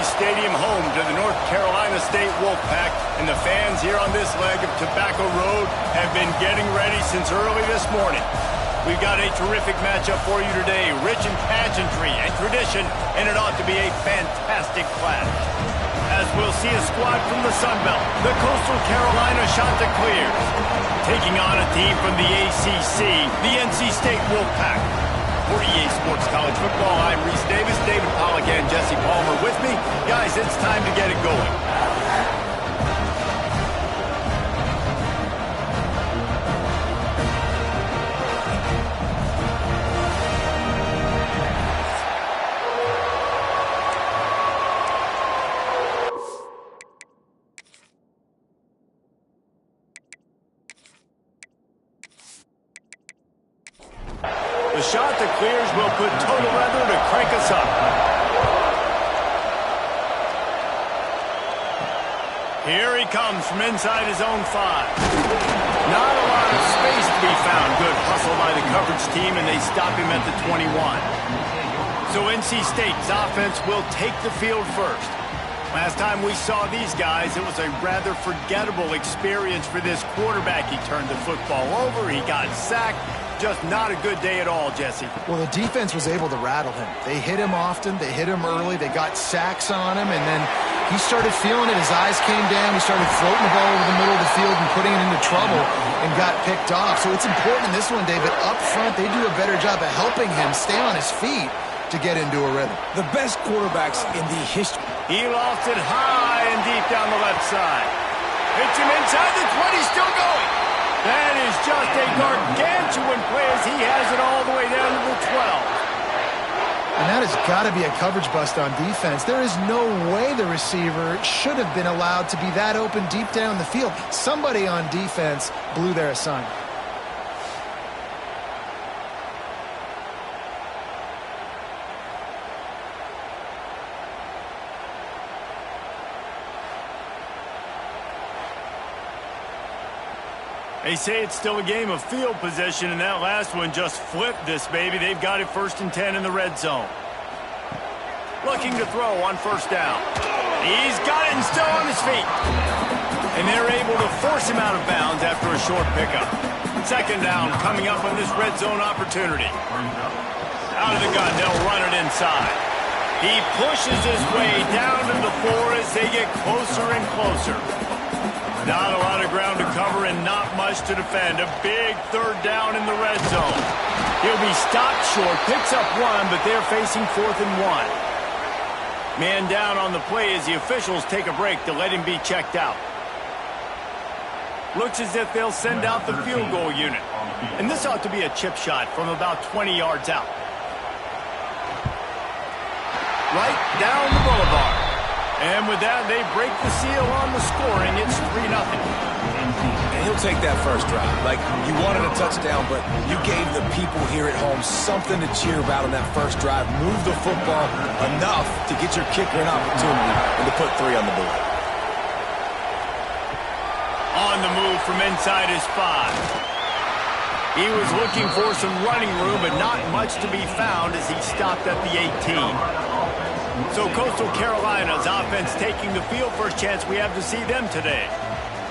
Stadium, home to the North Carolina State Wolfpack, and the fans here on this leg of Tobacco Road have been getting ready since early this morning. We've got a terrific matchup for you today, rich in pageantry and tradition, and it ought to be a fantastic clash. As we'll see a squad from the Sun Belt, the Coastal Carolina Chanticleers, taking on a team from the ACC, the NC State Wolfpack. For EA Sports College Football, I'm Reese Davis, David Pollack, and Jesse Palmer with me. Guys, it's time to get it going. The Chanticleers will put total leather to crank us up. Here he comes from inside his own 5. Not a lot of space to be found. Good hustle by the coverage team, and they stop him at the 21. So NC State's offense will take the field first. Last time we saw these guys, it was a rather forgettable experience for this quarterback. He turned the football over, he got sacked. Just not a good day at all, Jesse. Well, the defense was able to rattle him. They hit him often, they hit him early, they got sacks on him, and then he started feeling it. His eyes came down, he started floating the ball over the middle of the field and putting it into trouble and got picked off. So it's important in this one, David. Up front, they do a better job of helping him stay on his feet to get into a rhythm. The best quarterbacks in the history. He lost it high and deep down the left side. Hits him inside the 20, still going. That is just a gargantuan play as he has it all the way down to the 12. And that has got to be a coverage bust on defense. There is no way the receiver should have been allowed to be that open deep down the field. Somebody on defense blew their assignment. They say it's still a game of field position, and that last one just flipped this baby. They've got it 1st and 10 in the red zone. Looking to throw on 1st down. He's got it and still on his feet. And they're able to force him out of bounds after a short pickup. 2nd down coming up on this red zone opportunity. Out of the gun, they'll run it inside. He pushes his way down to the 4 as they get closer and closer. Not a lot of ground to cover and not much to defend. A big 3rd down in the red zone. He'll be stopped short, picks up 1, but they're facing 4th and 1. Man down on the play as the officials take a break to let him be checked out. Looks as if they'll send out the field goal unit. And this ought to be a chip shot from about 20 yards out. Right down the boulevard. And with that, they break the seal on the scoring. It's 3-0. And he'll take that first drive. Like, you wanted a touchdown, but you gave the people here at home something to cheer about on that first drive. Move the football enough to get your kicker an opportunity and to put 3 on the board. On the move from inside his 5. He was looking for some running room, but not much to be found as he stopped at the 18. So Coastal Carolina's offense taking the field. First chance we have to see them today.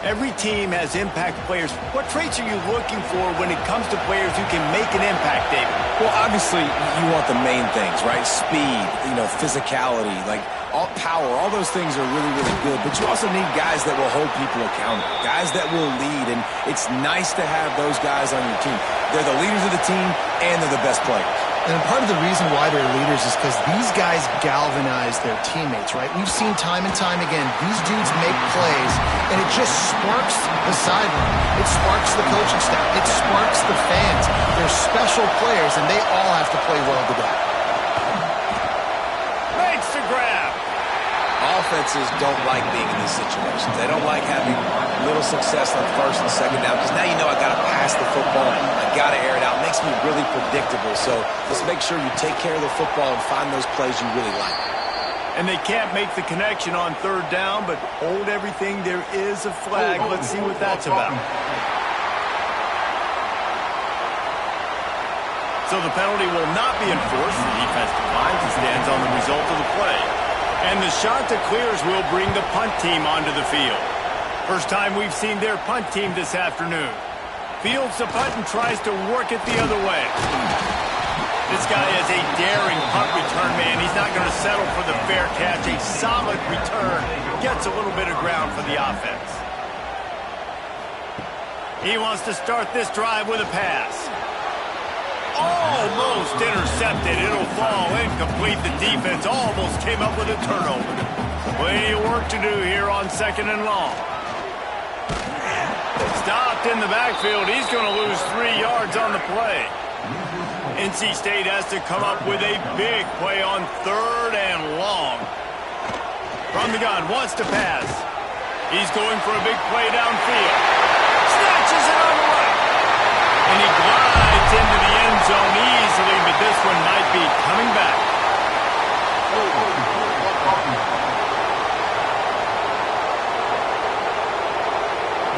Every team has impact players. What traits are you looking for when it comes to players who can make an impact, David? Well, obviously, you want the main things, right? Speed, physicality, like all power. All those things are really, really good. But you also need guys that will hold people accountable, guys that will lead. And it's nice to have those guys on your team. They're the leaders of the team, and they're the best players. And part of the reason why they're leaders is because these guys galvanize their teammates, right? We've seen time and time again, these dudes make plays, and it just sparks the sideline. It sparks the coaching staff. It sparks the fans. They're special players, and they all have to play well together. Makes the grab. Offenses don't like being in these situations. They don't like having little success on 1st and 2nd down because now you know I got to pass the football. I got to air it out. It makes me really predictable. So let's make sure you take care of the football and find those plays you really like. And they can't make the connection on 3rd down, but hold everything. There is a flag. Let's see what that's about. So the penalty will not be enforced. The defense declines and stands on the result of the play. And the Chanticleers will bring the punt team onto the field. First time we've seen their punt team this afternoon. Fields the punt and tries to work it the other way. This guy is a daring punt return man. He's not going to settle for the fair catch. A solid return. Gets a little bit of ground for the offense. He wants to start this drive with a pass. Almost intercepted. It'll fall incomplete. The defense almost came up with a turnover. Plenty of work to do here on 2nd and long. Stopped in the backfield. He's going to lose 3 yards on the play. NC State has to come up with a big play on 3rd and long. From the gun, wants to pass. He's going for a big play downfield. Snatches it on the right. And he glides into the end zone easily, but this one might be coming back.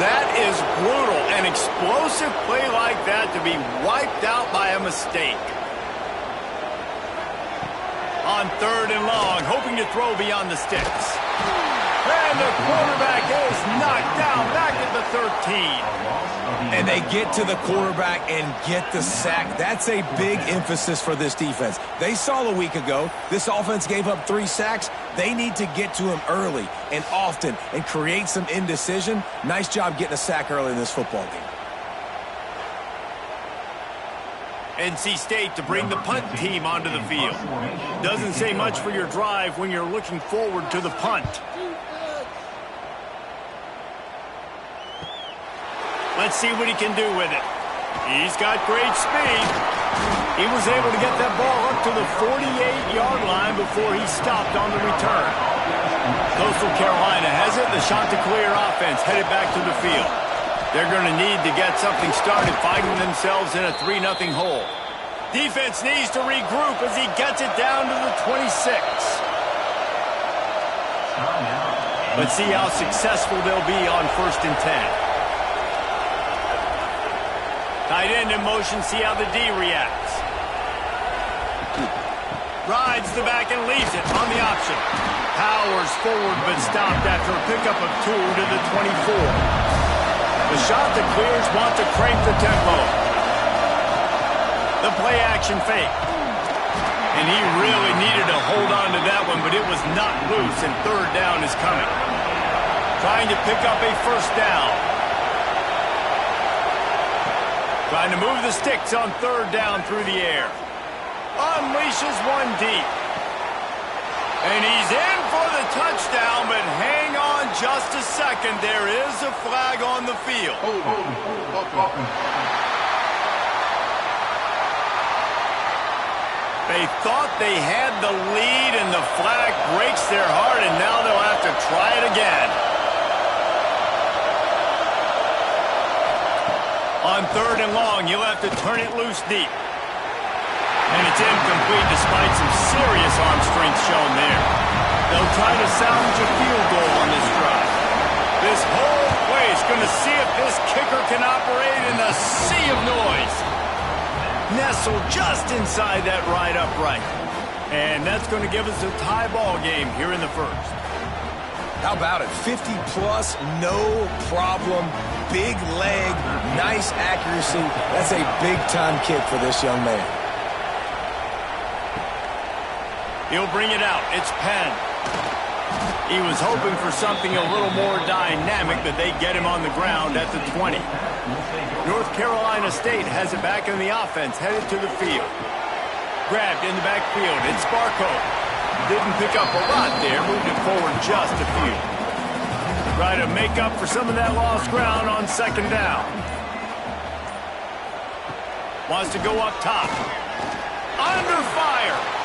That is brutal. An explosive play like that to be wiped out by a mistake. On 3rd and long, hoping to throw beyond the sticks. And the quarterback is knocked down back at the 13. And they get to the quarterback and get the sack. That's a big emphasis for this defense. They saw a week ago, this offense gave up 3 sacks. They need to get to him early and often and create some indecision. Nice job getting a sack early in this football game. NC State to bring the punt team onto the field. Doesn't say much for your drive when you're looking forward to the punt. Let's see what he can do with it. He's got great speed. He was able to get that ball up to the 48-yard line before he stopped on the return. Coastal Carolina has it. The Chanticleer offense headed back to the field. They're going to need to get something started, finding themselves in a 3-0 hole. Defense needs to regroup as he gets it down to the 26. Let's see how successful they'll be on 1st and 10. Tight end in motion, see how the D reacts. Rides the back and leaves it on the option. Powers forward but stopped after a pickup of 2 to the 24. The Chanticleers want to crank the tempo. The play action fake. And he really needed to hold on to that one, but it was not loose, and 3rd down is coming. Trying to pick up a 1st down. Trying to move the sticks on 3rd down through the air. Unleashes one deep. And he's in for the touchdown, but hang on just a second. There is a flag on the field. They thought they had the lead, and the flag breaks their heart, and now they'll have to try it again. On 3rd and long, you'll have to turn it loose deep. And it's incomplete despite some serious arm strength shown there. They'll try to salvage a field goal on this drive. This whole place going to see if this kicker can operate in the sea of noise. Nestled just inside that right upright. And that's going to give us a tie ball game here in the 1st. How about it? 50-plus, no problem. Big leg, nice accuracy. That's a big-time kick for this young man. He'll bring it out. It's Penn. He was hoping for something a little more dynamic, but they get him on the ground at the 20. North Carolina State has it back in the offense, headed to the field. Grabbed in the backfield. It's Barco. Didn't pick up a lot there, moved it forward just a few. Try to make up for some of that lost ground on 2nd down. Wants to go up top. Under fire.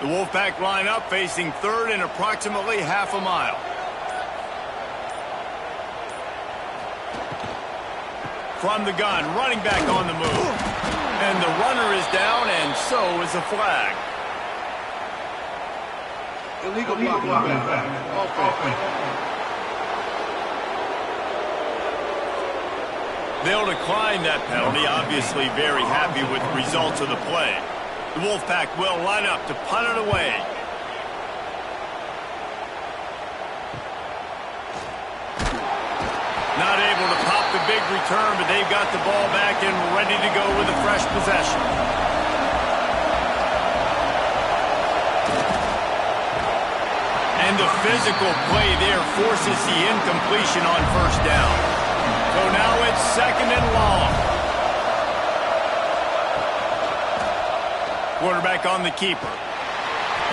The Wolfpack line up, facing 3rd and approximately half a mile. From the gun, running back on the move. And the runner is down, and so is a flag. Illegal blocking. Offense. They'll decline that penalty, obviously very happy with the results of the play. The Wolfpack will line up to punt it away. Not able to pop the big return, but they've got the ball back and ready to go with a fresh possession. And the physical play there forces the incompletion on first down. So now it's 2nd and long. Quarterback on the keeper.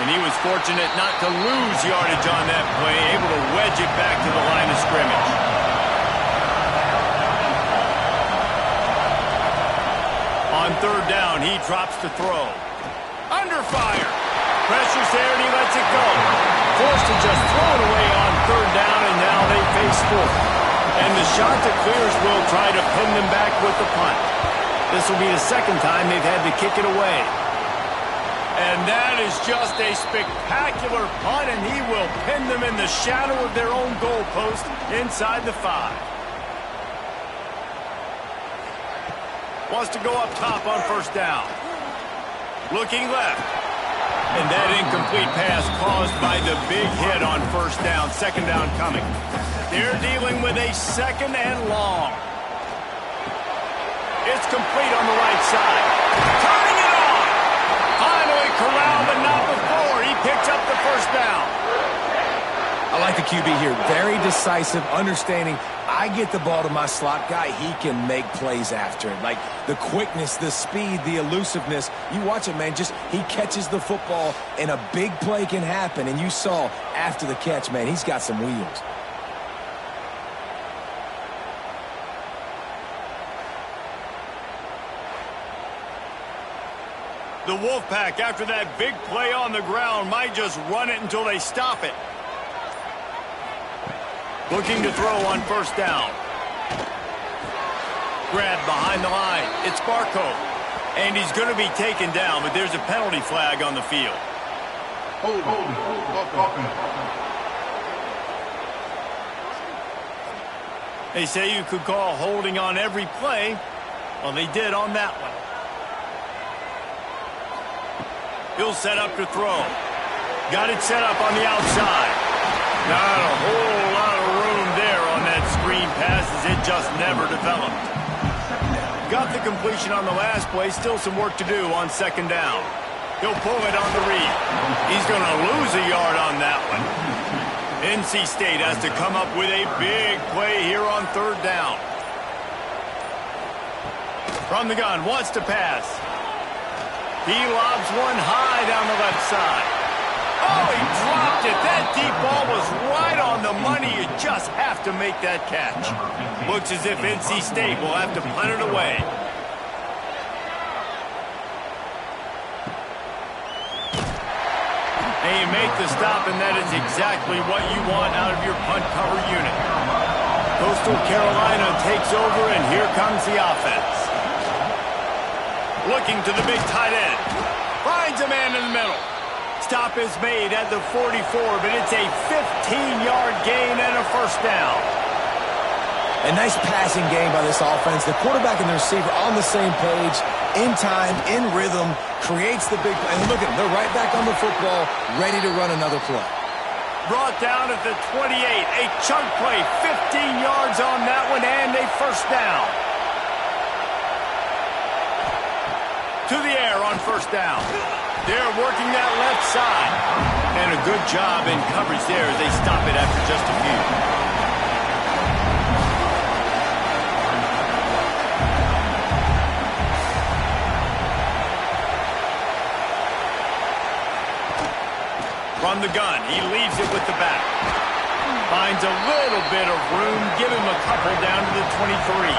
And he was fortunate not to lose yardage on that play, able to wedge it back to the line of scrimmage. On 3rd down, he drops to throw. Under fire. Pressure's there, and he lets it go. Forced to just throw it away on 3rd down, and now they face 4th. And the shot that clears will try to pin them back with the punt. This will be the 2nd time they've had to kick it away. And that is just a spectacular punt, and he will pin them in the shadow of their own goalpost inside the 5. Wants to go up top on 1st down. Looking left. And that incomplete pass caused by the big hit on 1st down. 2nd down coming. They're dealing with a 2nd and long. It's complete on the right side. Turning it on. Finally corralled, but not before. He picks up the 1st down. I like the QB here. Very decisive, understanding. I get the ball to my slot guy, he can make plays after it. Like the quickness, the speed, the elusiveness. You watch it, man, just he catches the football and a big play can happen. And you saw after the catch, man, he's got some wheels. The Wolfpack, after that big play on the ground, might just run it until they stop it. Looking to throw on 1st down. Grab behind the line. It's Barco. And he's going to be taken down, but there's a penalty flag on the field. Hold. They say you could call holding on every play. Well, they did on that one. He'll set up to throw. Got it set up on the outside. Not a whole lot of room there on that screen pass as it just never developed. Got the completion on the last play. Still some work to do on 2nd down. He'll pull it on the read. He's going to lose a yard on that one. NC State has to come up with a big play here on 3rd down. From the gun, wants to pass. He lobs one high down the left side. Oh, he dropped it. That deep ball was right on the money. You just have to make that catch. Looks as if NC State will have to punt it away. And you make the stop, and that is exactly what you want out of your punt cover unit. Coastal Carolina takes over, and here comes the offense. Looking to the big tight end. Finds a man in the middle. Stop is made at the 44, but it's a 15-yard gain and a 1st down. A nice passing game by this offense. The quarterback and the receiver on the same page, in time, in rhythm, creates the big play. And look at them, they're right back on the football, ready to run another play. Brought down at the 28, a chunk play, 15 yards on that one, and a 1st down. To the air on 1st down. They're working that left side. And a good job in coverage there as they stop it after just a few. From the gun, he leaves it with the back. Finds a little bit of room, give him a couple down to the 23.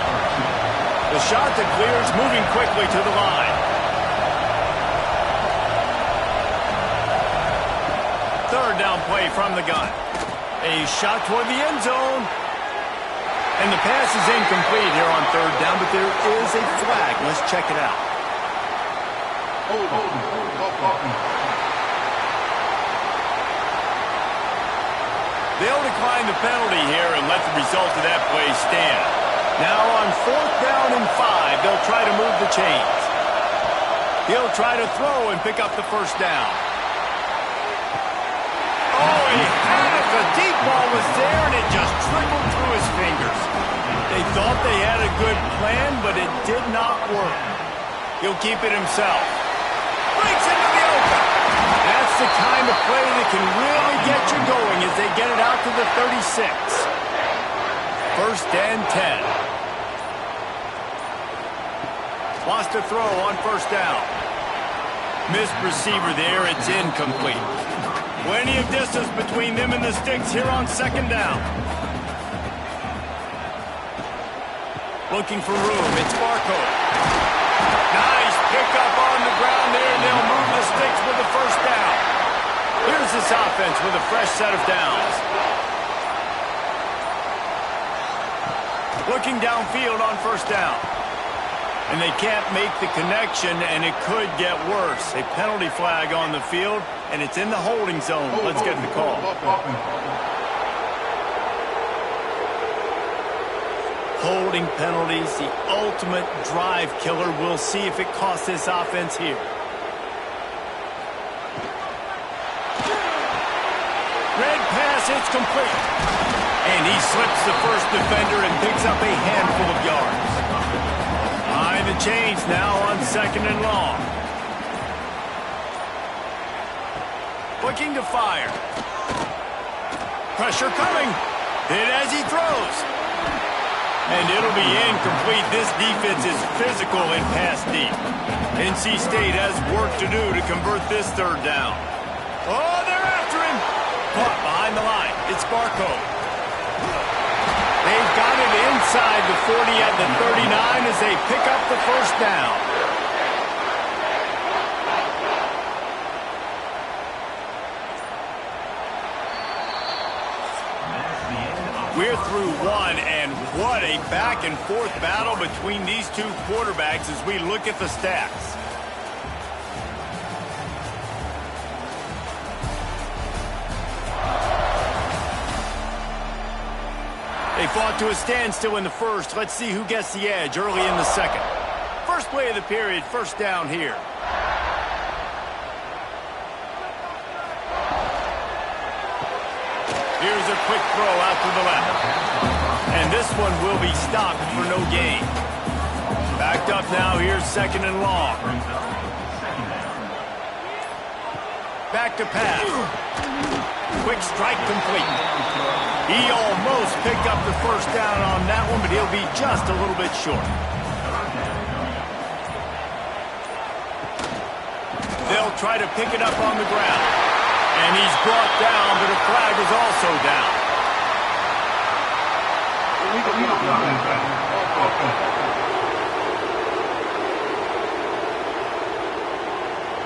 The shot that clears, moving quickly to the line. 3rd down play from the gun. A shot toward the end zone. And the pass is incomplete here on 3rd down, but there is a flag. Let's check it out. They'll decline the penalty here and let the result of that play stand. Now on 4th down and 5, they'll try to move the chains. He'll try to throw and pick up the first down. Oh, he had it. The deep ball was there, and it just trickled through his fingers. They thought they had a good plan, but it did not work. He'll keep it himself. Breaks into the open. That's the kind of play that can really get you going as they get it out to the 36. 1st and 10. Wants to throw on 1st down. Missed receiver there. It's incomplete. Plenty of distance between them and the sticks here on 2nd down. Looking for room. It's Barco. Nice pickup on the ground there, and they'll move the sticks with the 1st down. Here's this offense with a fresh set of downs. Looking downfield on 1st down. And they can't make the connection, and it could get worse. A penalty flag on the field, and it's in the holding zone. Let's get the call. Holding penalties, the ultimate drive killer. We'll see if it costs this offense here. Red pass, it's complete. And he slips the first defender and picks up a handful of yards. Behind the chains now on 2nd and long. Looking to fire. Pressure coming. Hit as he throws. And it'll be incomplete. This defense is physical and pass deep. NC State has work to do to convert this 3rd down. Oh, they're after him. Caught behind the line. It's Barco. They've got it inside the 40 at the 39 as they pick up the 1st down. We're through one, and what a back-and-forth battle between these two quarterbacks as we look at the stats. They fought to a standstill in the 1st. Let's see who gets the edge early in the 2nd. First play of the period, 1st down here. Here's a quick throw out to the left. And this one will be stopped for no gain. Backed up now, here's 2nd and long. Back to pass. Quick strike complete. He almost picked up the 1st down on that one, but he'll be just a little bit short. They'll try to pick it up on the ground. And he's brought down, but a flag is also down.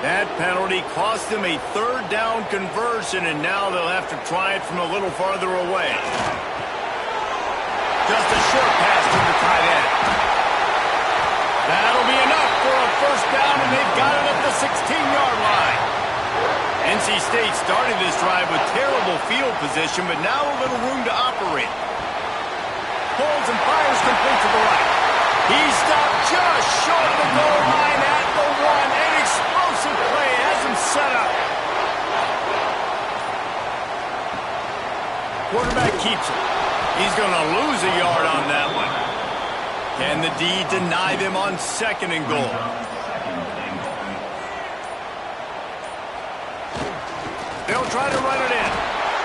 That penalty cost them a 3rd down conversion, and now they'll have to try it from a little farther away. Just a short pass to the tight end. That'll be enough for a 1st down, and they've got it at the 16-yard line. NC State started this drive with terrible field position, but now a little room to operate. Pulls and fires complete to the right. He stopped just short of the goal line at the 1. An explosive play has him set up. Quarterback keeps it. He's going to lose a yard on that one. Can the D deny them on 2nd and goal? They'll try to run it in.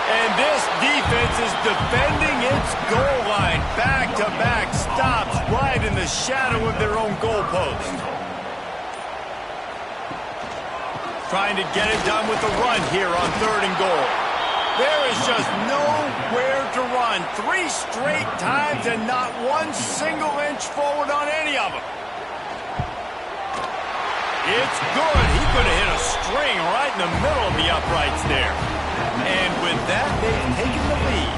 And this defense is defending its goal line. Back-to-back stops right in the shadow of their own goalpost. Trying to get it done with the run here on 3rd and goal. There is just nowhere to run. 3 straight times and not one single inch forward on any of them. It's good. He could have hit a string right in the middle of the uprights there. And with that, they've taken the lead.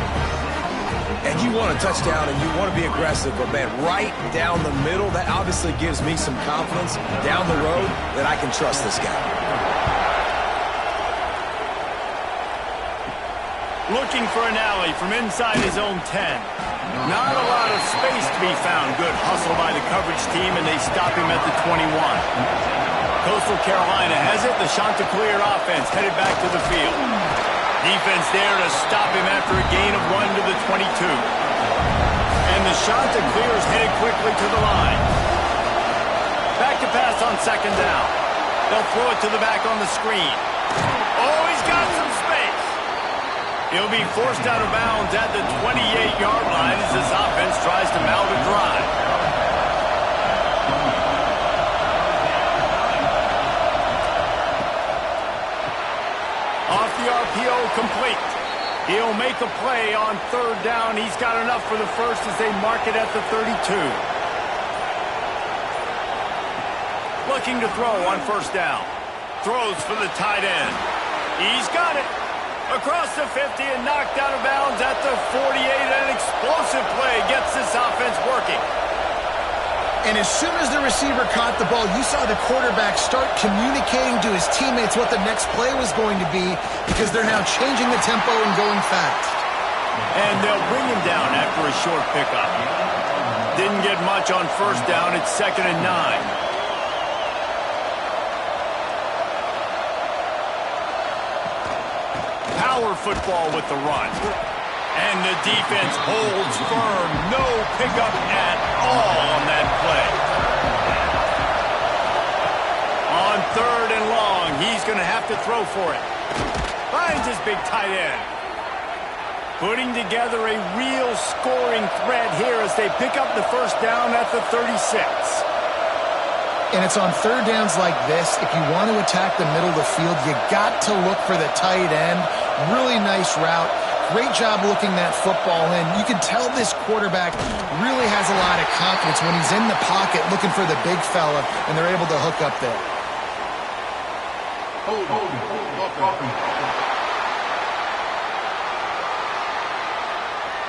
And you you want a touchdown and you want to be aggressive, but, man, right down the middle, that obviously gives me some confidence down the road that I can trust this guy. Looking for an alley from inside his own 10. Not a lot of space to be found. Good hustle by the coverage team, and they stop him at the 21. Coastal Carolina has it. The Chanticleer offense headed back to the field. Defense there to stop him after a gain of 1 to the 22. And the Chanticleers headed quickly to the line. Back to pass on second down. They'll throw it to the back on the screen. Oh, he's got some space. He'll be forced out of bounds at the 28-yard line as this offense tries to mount a drive. Off the RPO, complete. He'll make a play on third down. He's got enough for the first as they mark it at the 32. Looking to throw on first down. Throws for the tight end. He's got it. Across the 50 and knocked out of bounds at the 48. An explosive play gets this offense working. And as soon as the receiver caught the ball, you saw the quarterback start communicating to his teammates what the next play was going to be because they're now changing the tempo and going fast. And they'll bring him down after a short pickup. Didn't get much on first down. It's 2nd and 9. Power football with the run. And the defense holds firm. No pickup at all on that play. On third and long, he's going to have to throw for it. Finds his big tight end. Putting together a real scoring threat here as they pick up the first down at the 36. And it's on third downs like this, if you want to attack the middle of the field, you got to look for the tight end. Really nice route. Great job looking that football in. You can tell this quarterback really has a lot of confidence when he's in the pocket looking for the big fella, and they're able to hook up there.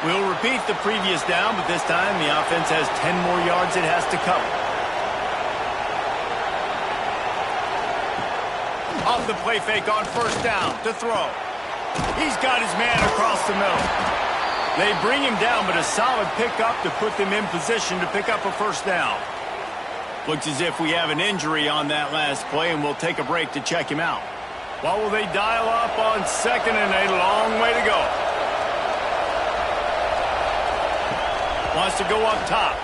We'll repeat the previous down, but this time the offense has 10 more yards it has to cover. Off the play fake on first down to throw. He's got his man across the middle. They bring him down, but a solid pickup to put them in position to pick up a first down. Looks as if we have an injury on that last play, and we'll take a break to check him out. What will they dial up on 2nd and 8? A long way to go. Wants to go up top.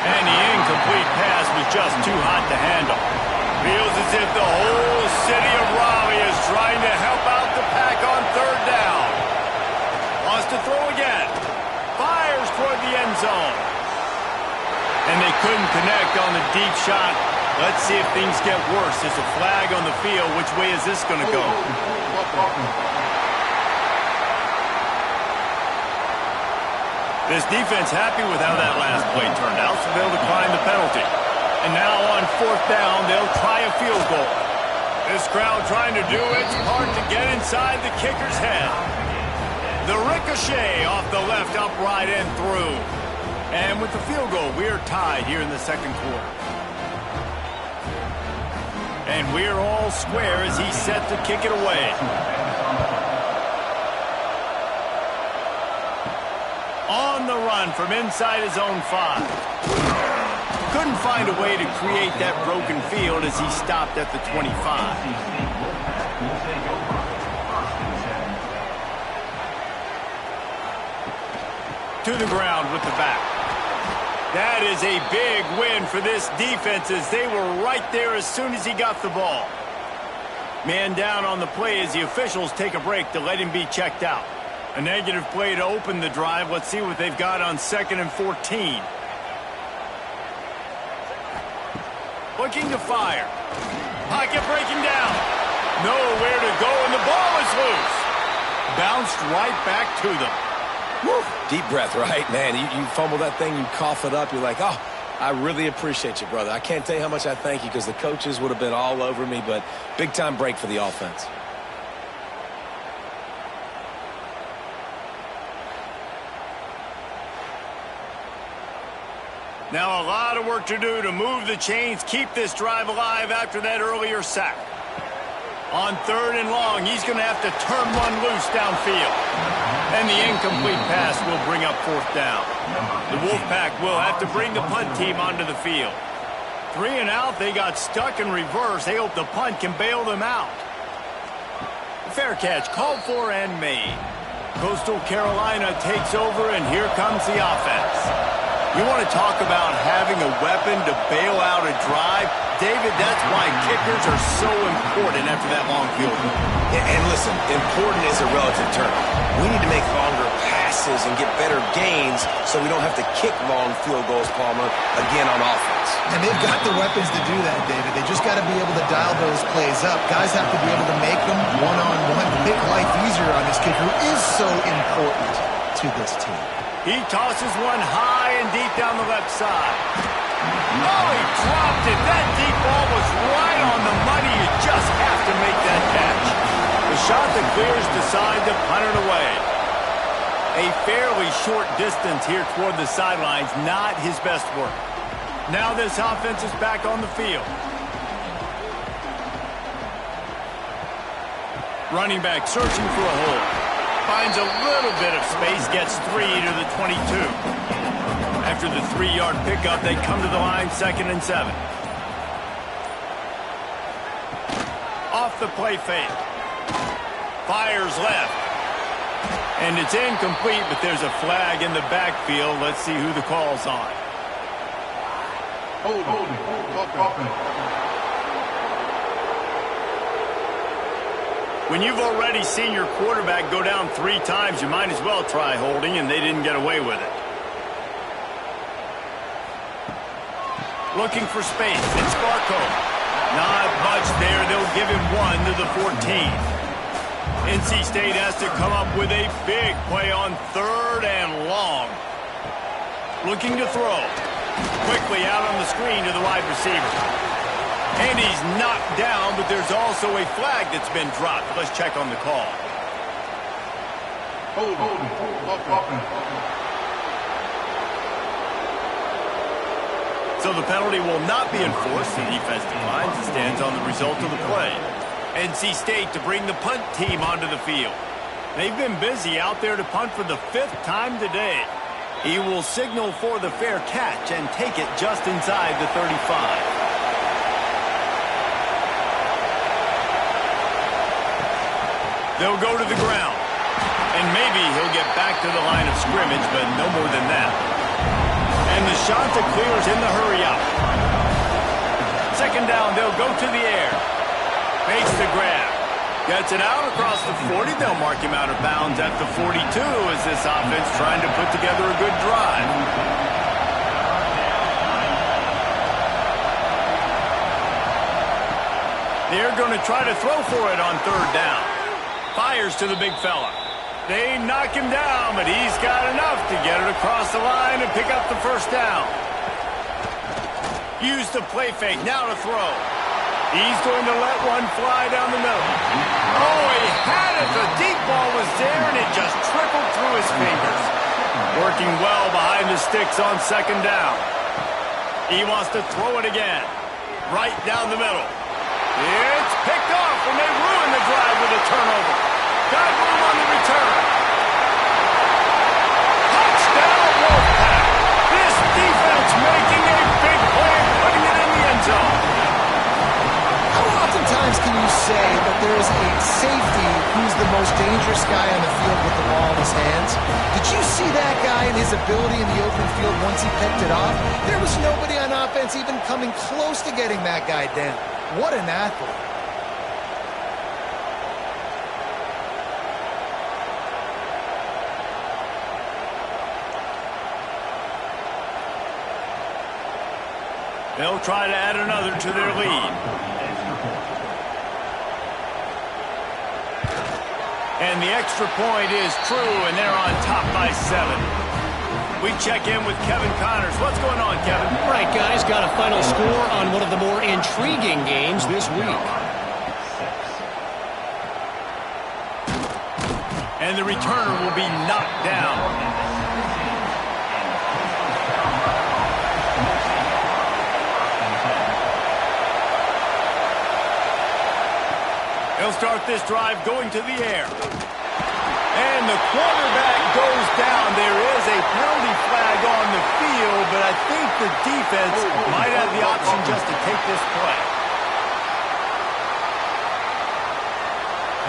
And the incomplete pass was just too hot to handle. Feels as if the whole city of Raleigh is trying to help out the pack on third down. Wants to throw again. Fires toward the end zone. And they couldn't connect on the deep shot. Let's see if things get worse. There's a flag on the field. Which way is this going to go? This defense happy with how that last play turned out, so they'll decline the penalty. And now on fourth down, they'll try a field goal. This crowd trying to do its part to get inside the kicker's head. The ricochet off the left upright and through. And with the field goal, we're tied here in the second quarter. And we're all square as he's set to kick it away. On the run from inside his own 5. Couldn't find a way to create that broken field as he stopped at the 25. To the ground with the back. That is a big win for this defense as they were right there as soon as he got the ball. Man down on the play as the officials take a break to let him be checked out. A negative play to open the drive. Let's see what they've got on 2nd and 14. Looking to fire. Pocket breaking down. Nowhere to go, and the ball is loose. Bounced right back to them. Woo. Deep breath, right? Man, you fumble that thing, you cough it up, you're like, oh, I really appreciate you, brother. I can't tell you how much I thank you because the coaches would have been all over me, but big-time break for the offense. Now a lot of work to do to move the chains, keep this drive alive after that earlier sack. On 3rd and long, he's going to have to turn one loose downfield. And the incomplete pass will bring up 4th down. The Wolfpack will have to bring the punt team onto the field. 3 and out, they got stuck in reverse. They hope the punt can bail them out. Fair catch, called for and made. Coastal Carolina takes over, and here comes the offense. You want to talk about having a weapon to bail out a drive? David, that's why kickers are so important after that long field goal. And listen, important is a relative term. We need to make longer passes and get better gains so we don't have to kick long field goals, Palmer, again on offense. And they've got the weapons to do that, David. They just got to be able to dial those plays up. Guys have to be able to make them one-on-one to make life easier on this kicker, who is so important to this team. He tosses one high and deep down the left side. Oh, he dropped it. That deep ball was right on the money. You just have to make that catch. The shot that clears decide to punt it away. A fairly short distance here toward the sidelines, not his best work. Now this offense is back on the field. Running back searching for a hole. Finds a little bit of space, gets 3 to the 22. After the 3-yard pickup, they come to the line 2nd and 7. Off the play fake. Fires left. And it's incomplete, but there's a flag in the backfield. Let's see who the call's on. When you've already seen your quarterback go down 3 times, you might as well try holding, and they didn't get away with it. Looking for space. It's Barco. Not much there. They'll give him 1 to the 14. NC State has to come up with a big play on 3rd and long. Looking to throw. Quickly out on the screen to the wide receiver. And he's knocked down, but there's also a flag that's been dropped. Let's check on the call. So the penalty will not be enforced. The defense declines and stands on the result of the play. NC State to bring the punt team onto the field. They've been busy out there to punt for the 5th time today. He will signal for the fair catch and take it just inside the 35. They'll go to the ground. And maybe he'll get back to the line of scrimmage, but no more than that. And the shot that clears in the hurry up. 2nd down, they'll go to the air. Makes the grab. Gets it out across the 40. They'll mark him out of bounds at the 42 as this offense trying to put together a good drive. They're going to try to throw for it on 3rd down. Fires to the big fella. They knock him down, but he's got enough to get it across the line and pick up the 1st down. Use the play fake, now to throw. He's going to let one fly down the middle. Oh, he had it. The deep ball was there, and it just trickled through his fingers. Working well behind the sticks on 2nd down. He wants to throw it again. Right down the middle. It's picked off, and they ruin the drive with a turnover. Got room on the return. Touchdown, Wolfpack. This defense making a big play and putting it in the end zone. How oftentimes can you say that there is a safety who's the most dangerous guy on the field with the ball in his hands? Did you see that guy and his ability in the open field once he picked it off? There was nobody on offense even coming close to getting that guy down. What an athlete. They'll try to add another to their lead. And the extra point is true, and they're on top by 7. We check in with Kevin Connors. What's going on, Kevin? Right, guys. Got a final score on one of the more intriguing games this week. And the returner will be knocked down. start this drive going to the air. And the quarterback goes down. There is a penalty flag on the field, but I think the defense might have the option just to take this play.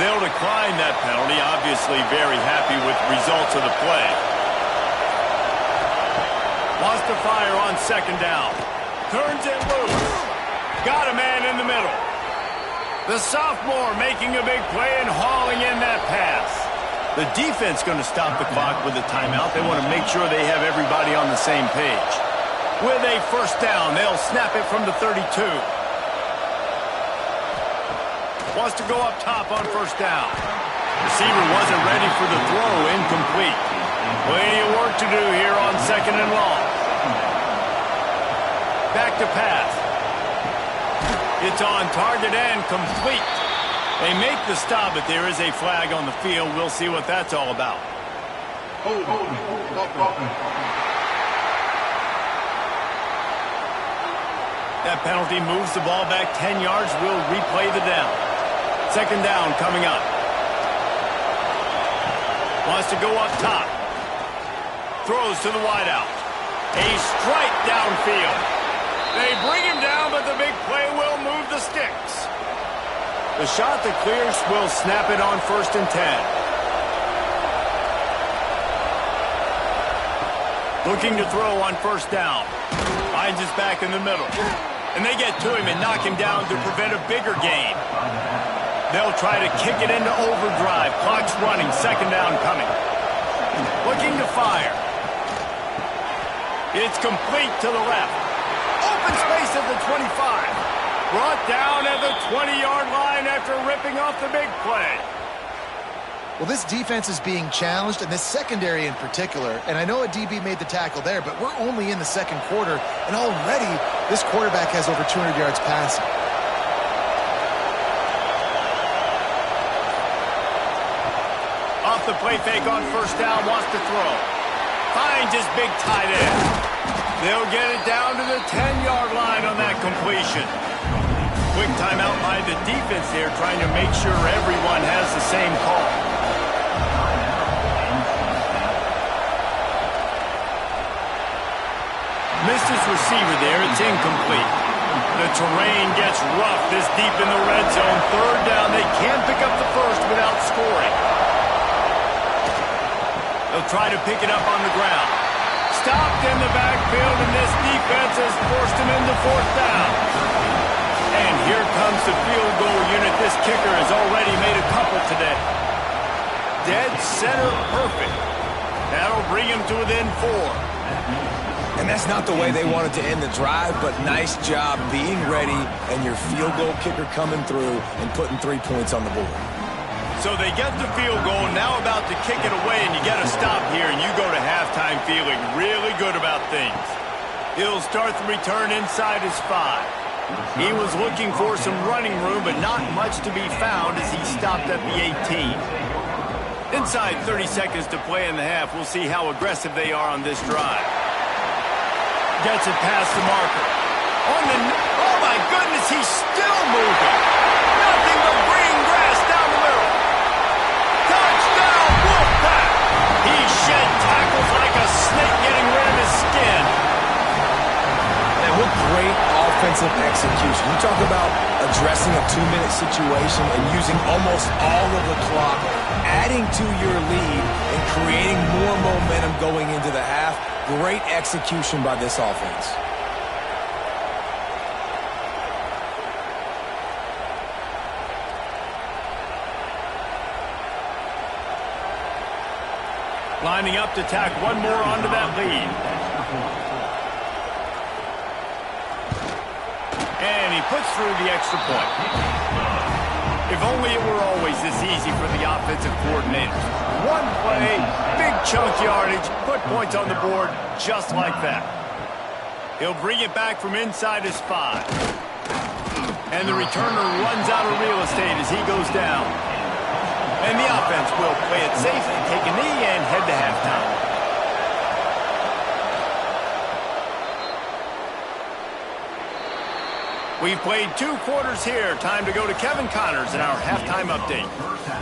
They'll decline that penalty. Obviously very happy with the results of the play. Wants to fire on second down. Turns it loose. Got a man in the middle. The sophomore making a big play and hauling in that pass. The defense going to stop the clock with a timeout. They want to make sure they have everybody on the same page. With a first down, they'll snap it from the 32. Wants to go up top on first down. Receiver wasn't ready for the throw, incomplete. Plenty of work to do here on second and long. Back to pass. It's on target and complete. They make the stop, but there is a flag on the field. We'll see what that's all about. That penalty moves the ball back 10 yards. We'll replay the down. Second down coming up. Wants to go up top. Throws to the wideout. A strike downfield. They bring him down, but the big play will move the sticks. The shot that clears will snap it on 1st and 10. Looking to throw on first down. Finds his back in the middle. And they get to him and knock him down to prevent a bigger gain. They'll try to kick it into overdrive. Clock's running. Second down coming. Looking to fire. It's complete to the left. Open space at the 25. Brought down at the 20-yard line after ripping off the big play. Well, this defense is being challenged, and this secondary in particular. And I know a DB made the tackle there, but we're only in the second quarter, and already this quarterback has over 200 yards passing. Off the play fake on first down, wants to throw. Finds his big tight end. They'll get it down to the 10-yard line on that completion. Quick timeout by the defense there, trying to make sure everyone has the same call. Missed his receiver there. It's incomplete. The terrain gets rough this deep in the red zone. Third down. They can't pick up the first without scoring. They'll try to pick it up on the ground. Stopped in the backfield, and this defense has forced him into fourth down. And here comes the field goal unit. This kicker has already made a couple today. Dead center perfect. That'll bring him to within 4. And that's not the way they wanted to end the drive, but nice job being ready and your field goal kicker coming through and putting 3 points on the board. So they get the field goal, now about to kick it away, and you get a stop here, and you go to halftime feeling really good about things. He'll start the return inside his 5. He was looking for some running room, but not much to be found as he stopped at the 18. Inside 30 seconds to play in the half. We'll see how aggressive they are on this drive. Gets it past the marker. Oh my goodness, he's still moving. Nothing but green grass down the middle. Touchdown, Wolfpack. He shed tackles like a snake getting rid of his skin. Man, what great offensive execution. You talk about addressing a 2-minute situation and using almost all of the clock, adding to your lead and creating more momentum going into the half. Great execution by this offense. Lining up to tack one more onto that lead. And he puts through the extra point. If only it were always this easy for the offensive coordinators. One play, big chunk yardage, put points on the board just like that. He'll bring it back from inside his 5. And the returner runs out of real estate as he goes down. And the offense will play it safe, take a knee, and head to halftime. We've played 2 quarters here. Time to go to Kevin Connors in our halftime update.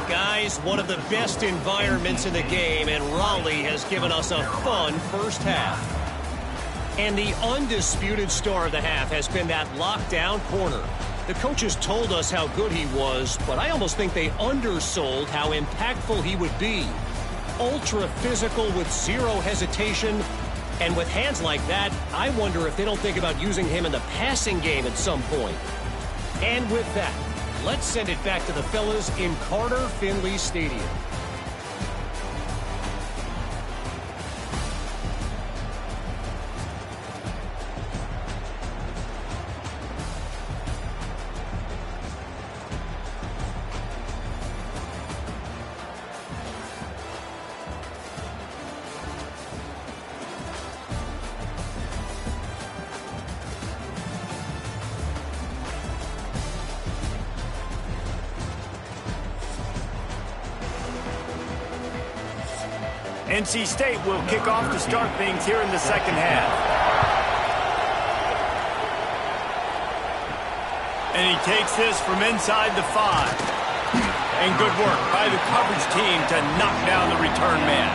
Guys, one of the best environments in the game, and Raleigh has given us a fun first half. And the undisputed star of the half has been that lockdown corner. The coaches told us how good he was, but I almost think they undersold how impactful he would be. Ultra physical with zero hesitation. And with hands like that, I wonder if they don't think about using him in the passing game at some point. And with that, let's send it back to the fellas in Carter Finley Stadium. NC State will kick off to start things here in the second half. And he takes this from inside the 5. And good work by the coverage team to knock down the return man.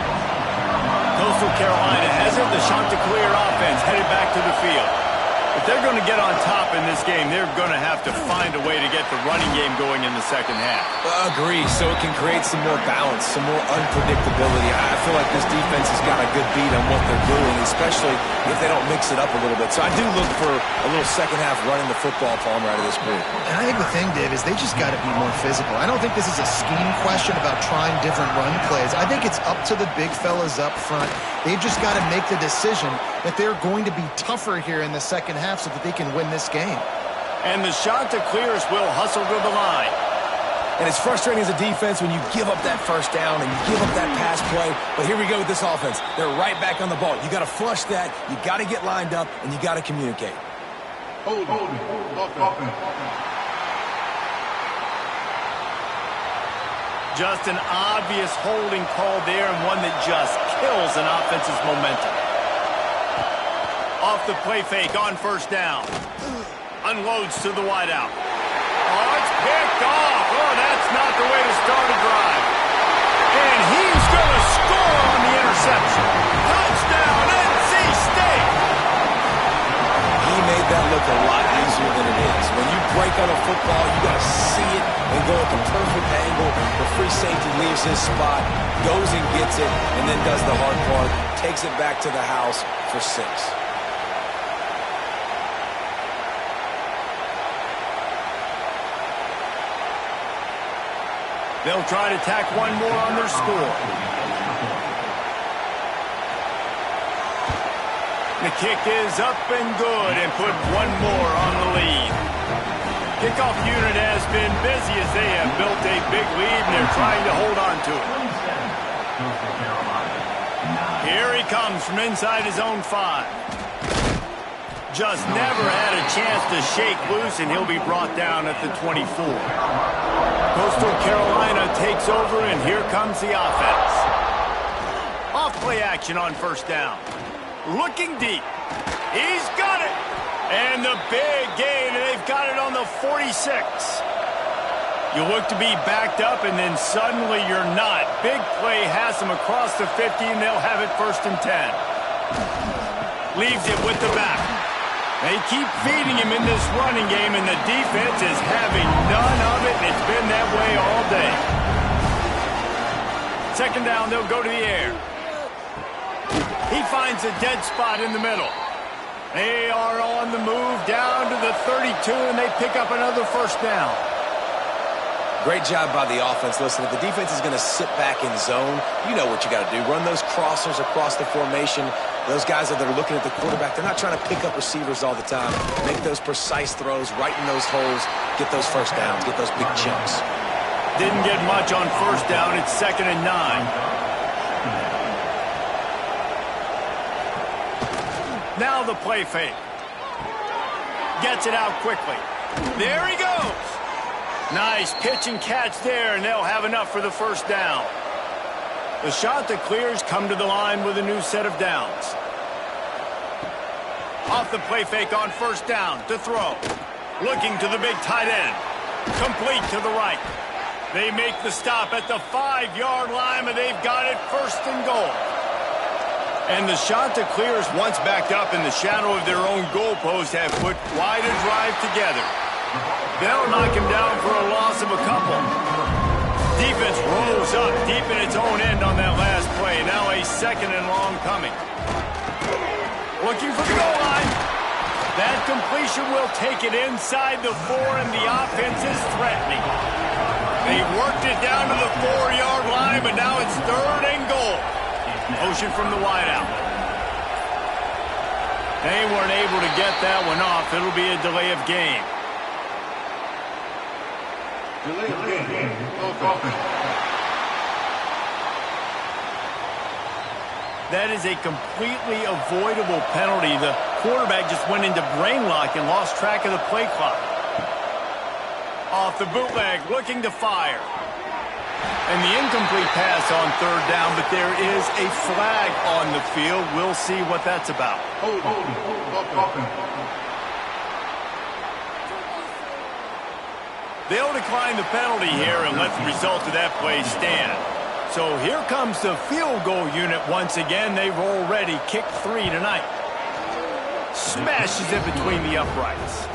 Coastal Carolina has it. The Chanticleer offense headed back to the field. If they're going to get on top in this game, they're going to have to find a way to get the running game going in the second half. Agree. So it can create some more balance, some more unpredictability. I feel like this defense has got a good beat on what they're doing, especially if they don't mix it up a little bit. So I do look for a little second half running the football Palmer out of this group. And I think the thing, Dave, is they just got to be more physical. I don't think this is a scheme question about trying different run plays. I think it's up to the big fellas up front. They've just got to make the decision that they're going to be tougher here in the second half so that they can win this game. And the Chanticleers will hustle to the line. And it's frustrating as a defense when you give up that first down and you give up that pass play. But here we go with this offense. They're right back on the ball. You got to flush that. You got to get lined up, and you got to communicate. Hold. Just an obvious holding call there, and one that just kills an offense's momentum. Off the play fake on first down. Unloads to the wideout. Oh, it's picked off. Oh, that's not the way to start a drive. And he's going to score on the interception. Touchdown, NC State. He made that look a lot easier than it is. When you break on a football, you got to see it and go at the perfect angle. The free safety leaves his spot, goes and gets it, and then does the hard part, takes it back to the house for 6. They'll try to tack one more on their score. The kick is up and good and put one more on the lead. Kickoff unit has been busy as they have built a big lead and they're trying to hold on to it. Here he comes from inside his own 5. Just never had a chance to shake loose, and he'll be brought down at the 24. Coastal Carolina takes over, and here comes the offense. Off play action on first down. Looking deep. He's got it. And the big gain, and they've got it on the 46. You look to be backed up, and then suddenly you're not. Big play has them across the 50, and they'll have it 1st and 10. Leaves it with the back. They keep feeding him in this running game, and the defense is having none of it, and it's been that way all day. 2nd down, they'll go to the air. He finds a dead spot in the middle. They are on the move down to the 32, and they pick up another 1st down. Great job by the offense. Listen, if the defense is going to sit back in zone, you know what you got to do. Run those crossers across the formation. Those guys that are looking at the quarterback, they're not trying to pick up receivers all the time. Make those precise throws, right in those holes, get those 1st downs, get those big chunks. Didn't get much on 1st down. It's 2nd and 9. Now the play fake. Gets it out quickly. There he goes. Nice pitch and catch there, and they'll have enough for the 1st down. The Chanticleers come to the line with a new set of downs. Off the play fake on 1st down to throw. Looking to the big tight end. Complete to the right. They make the stop at the 5-yard line, but they've got it first and goal. And the shot to clear is once backed up in the shadow of their own goalpost have put quite a drive together. They'll knock him down for a loss of a couple. Defense rolls up deep in its own end on that last play. Now a second and long coming. Looking for the goal line. That completion will take it inside the 4, and the offense is threatening. They worked it down to the 4-yard line, but now it's third and goal. Motion from the wideout. They weren't able to get that one off. It'll be a delay of game. Delay of game. Offense. That is a completely avoidable penalty. The quarterback just went into brain lock and lost track of the play clock. Off the bootleg, looking to fire. And the incomplete pass on third down, but there is a flag on the field. We'll see what that's about. Hold. They'll decline the penalty here and let the result of that play stand. So here comes the field goal unit once again. They've already kicked 3 tonight. Smashes it between the uprights.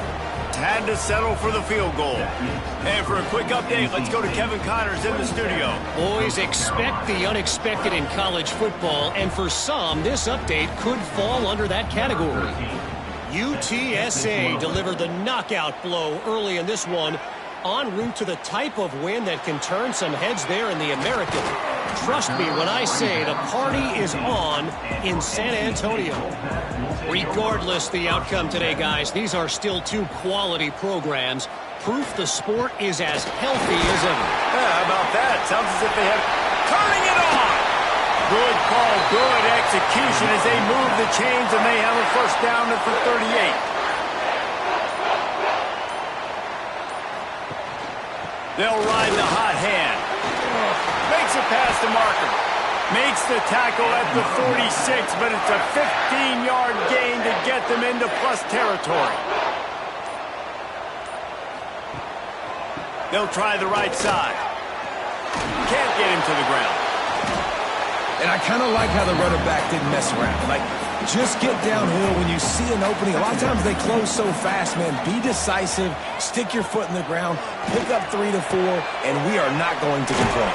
Had to settle for the field goal. And for a quick update, let's go to Kevin Connors in the studio. Boys, expect the unexpected in college football, and for some, this update could fall under that category. UTSA delivered the knockout blow early in this one, en route to the type of win that can turn some heads there in the American. Trust me when I say the party is on in San Antonio. Regardless the outcome today, guys, these are still 2 quality programs. Proof the sport is as healthy as ever. Yeah, how about that? Sounds as if they have turning it on. Good call, good execution as they move the chains, and they have a first down for 38. They'll ride the hot hand. Makes it past the marker. Makes the tackle at the 46, but it's a 15-yard gain to get them into plus territory. They'll try the right side. Can't get him to the ground. And I kind of like how the running back didn't mess around. Like, just get downhill when you see an opening. A lot of times they close so fast, man. Be decisive, stick your foot in the ground, pick up 3 to 4, and we are not going to complain.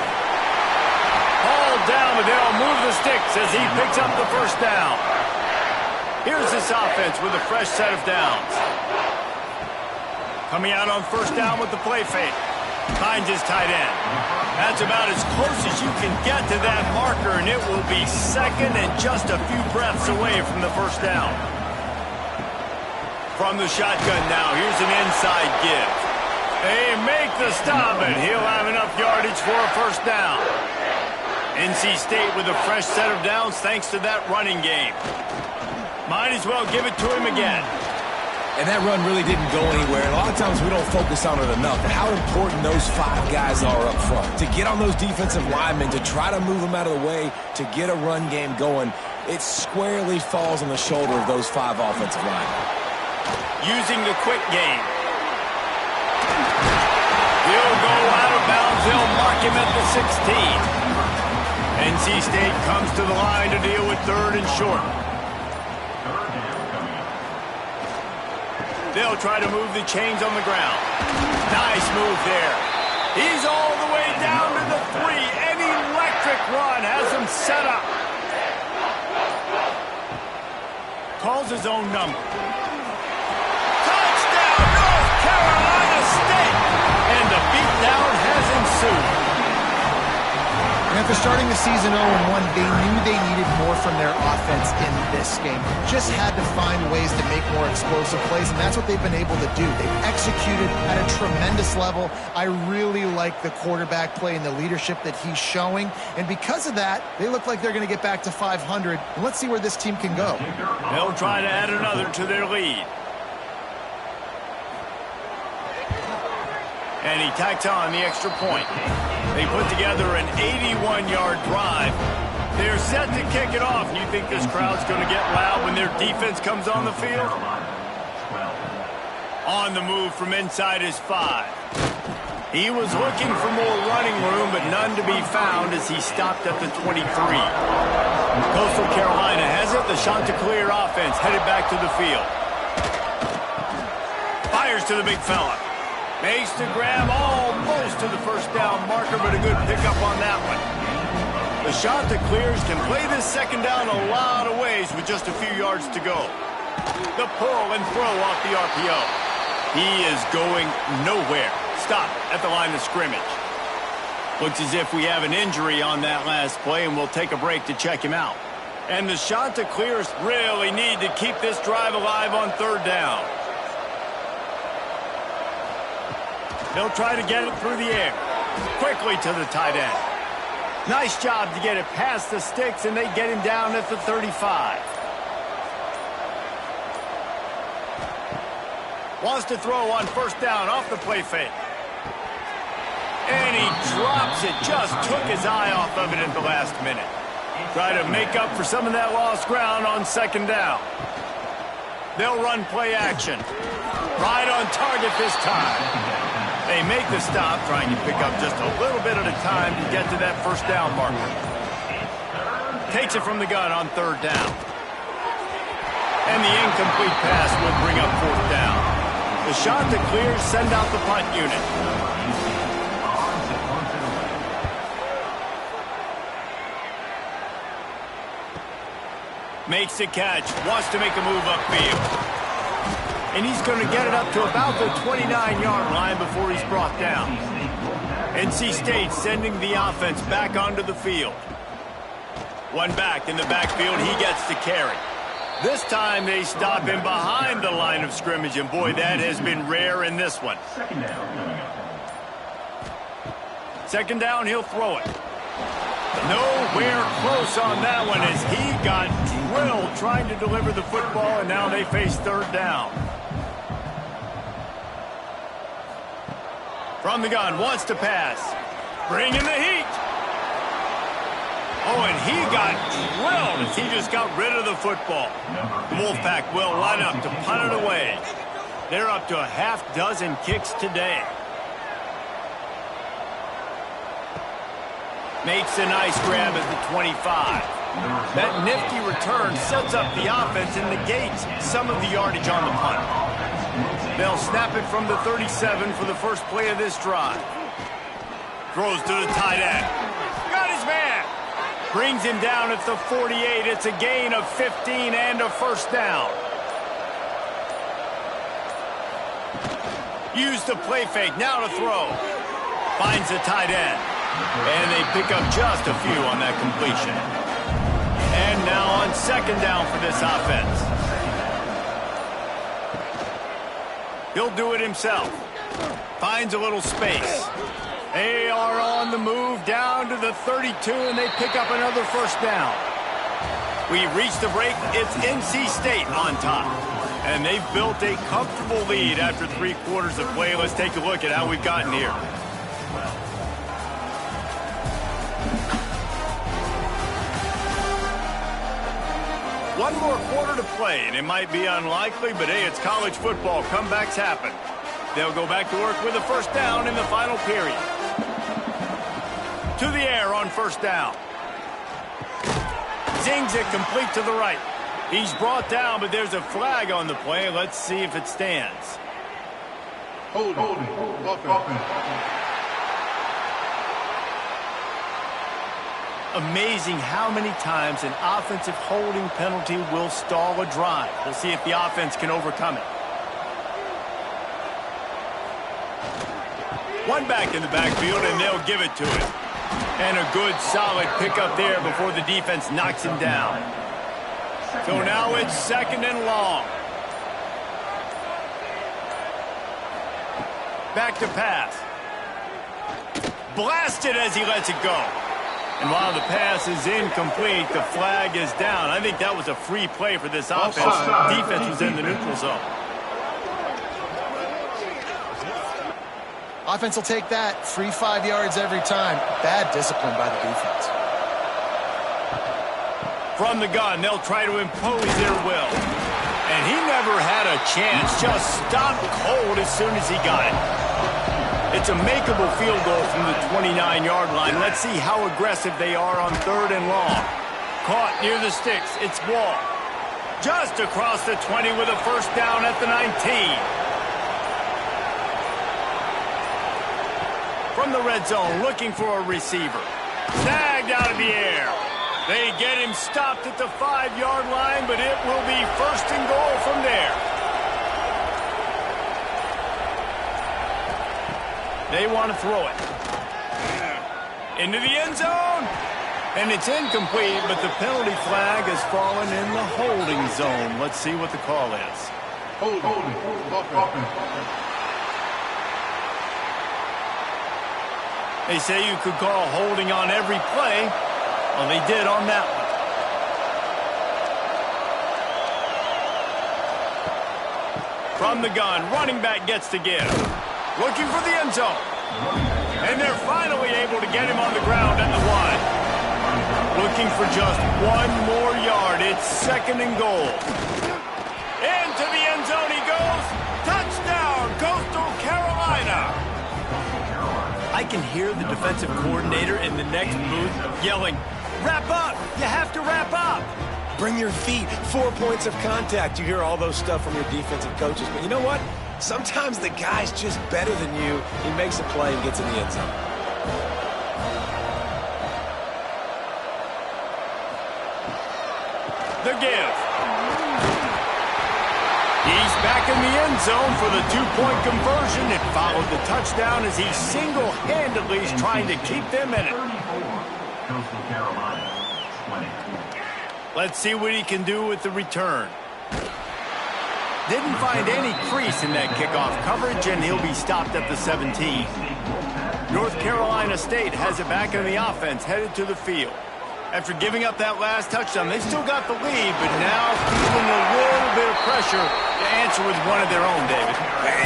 Hauled down, but they'll move the sticks as he picks up the first down. Here's this offense with a fresh set of downs. Coming out on first down with the play fake. Finds his tight end. That's about as close as you can get to that marker, and it will be second and just a few breaths away from the first down. From the shotgun now, here's an inside give. They make the stop, and he'll have enough yardage for a first down. NC State with a fresh set of downs thanks to that running game. Might as well give it to him again. And that run really didn't go anywhere. And a lot of times we don't focus on it enough. How important those 5 guys are up front. To get on those defensive linemen, to try to move them out of the way, to get a run game going, it squarely falls on the shoulder of those 5 offensive linemen. Using the quick game. He'll go out of bounds. They'll mark him at the 16. NC State comes to the line to deal with third and short. They'll try to move the chains on the ground. Nice move there. He's all the way down to the 3. An electric run has him set up. Calls his own number. Touchdown, North Carolina State! And the beatdown has ensued. And after starting the season 0-1, they knew they needed more from their offense in this game. Just had to find ways to make more explosive plays, and that's what they've been able to do. They've executed at a tremendous level. I really like the quarterback play and the leadership that he's showing. And because of that, they look like they're going to get back to 500. And let's see where this team can go. They'll try to add another to their lead. And he tacks on the extra point. They put together an 81-yard drive. They're set to kick it off. You think this crowd's going to get loud when their defense comes on the field? On the move from inside his 5. He was looking for more running room, but none to be found as he stopped at the 23. Coastal Carolina has it. The Chanticleer offense headed back to the field. Fires to the big fella. Makes the grab almost to the first down marker, but a good pickup on that one. The Chanticleers can play this second down a lot of ways with just a few yards to go. The pull and throw off the RPO. He is going nowhere. Stop at the line of scrimmage. Looks as if we have an injury on that last play, and we'll take a break to check him out. And the Chanticleers really need to keep this drive alive on third down. They'll try to get it through the air. Quickly to the tight end. Nice job to get it past the sticks, and they get him down at the 35. Wants to throw on first down off the play fake. And he drops it. Just took his eye off of it at the last minute. Try to make up for some of that lost ground on second down. They'll run play action. Right on target this time. They make the stop, trying to pick up just a little bit at a time to get to that first down marker. Takes it from the gun on third down. And the incomplete pass will bring up fourth down. The Chanticleers send out the punt unit. Makes the catch. Wants to make a move upfield. And he's going to get it up to about the 29-yard line before he's brought down. NC State sending the offense back onto the field. One back in the backfield. He gets the carry. This time they stop him behind the line of scrimmage, and boy, that has been rare in this one. Second down, he'll throw it. Nowhere close on that one as he got drilled trying to deliver the football, and now they face third down. From the gun, wants to pass. Bringing the heat. Oh, and he got drilled as he just got rid of the football. The Wolfpack will line up to punt it away. They're up to a half dozen kicks today. Makes a nice grab at the 25. That nifty return sets up the offense and negates some of the yardage on the punt. They'll snap it from the 37 for the first play of this drive. Throws to the tight end. Got his man. Brings him down at the 48. It's a gain of 15 and a first down. Use the play fake. Now to throw. Finds the tight end. And they pick up just a few on that completion. And now on second down for this offense. He'll do it himself. Finds a little space. They are on the move down to the 32, and they pick up another first down. We've reached the break. It's NC State on top. And they've built a comfortable lead after 3 quarters of play. Let's take a look at how we've gotten here. One more quarter to play, and it might be unlikely, but hey, it's college football. Comebacks happen. They'll go back to work with a first down in the final period. To the air on first down. Zings it complete to the right. He's brought down, but there's a flag on the play. Let's see if it stands. Hold it. Amazing how many times an offensive holding penalty will stall a drive. We'll see if the offense can overcome it. One back in the backfield, and they'll give it to him. And a good, solid pickup there before the defense knocks him down. So now it's second and long. Back to pass. Blasted as he lets it go. And while the pass is incomplete, the flag is down. I think that was a free play for this offense. The defense was in the neutral zone. Offense will take that. Free 5 yards every time. Bad discipline by the defense. From the gun, they'll try to impose their will. And he never had a chance, just stopped cold as soon as he got it. It's a makeable field goal from the 29-yard line. Let's see how aggressive they are on 3rd and long. Caught near the sticks. It's Wall. Just across the 20 with a first down at the 19. From the red zone, looking for a receiver. Snagged out of the air. They get him stopped at the 5-yard line, but it will be 1st and goal from there. They want to throw it. Into the end zone. And it's incomplete, but the penalty flag has fallen in the holding zone. Let's see what the call is. Holding. They say you could call holding on every play. Well, they did on that one. From the gun, running back gets to give. Looking for the end zone. And they're finally able to get him on the ground at the 1. Looking for just 1 more yard. It's 2nd and goal. Into the end zone he goes. Touchdown, Coastal Carolina. I can hear the defensive coordinator in the next booth yelling, "Wrap up! You have to wrap up!" Bring your feet. 4 points of contact. You hear all those stuff from your defensive coaches. But you know what? Sometimes the guy's just better than you. He makes a play and gets in the end zone. The give. He's back in the end zone for the 2-point conversion. It followed the touchdown as he single-handedly is trying to keep them in it. Coastal Carolina, 20. Let's see what he can do with the return. Didn't find any crease in that kickoff coverage, and he'll be stopped at the 17. North Carolina State has it back in the offense, headed to the field. After giving up that last touchdown, they've still got the lead, but now feeling a little bit of pressure to answer with one of their own, David.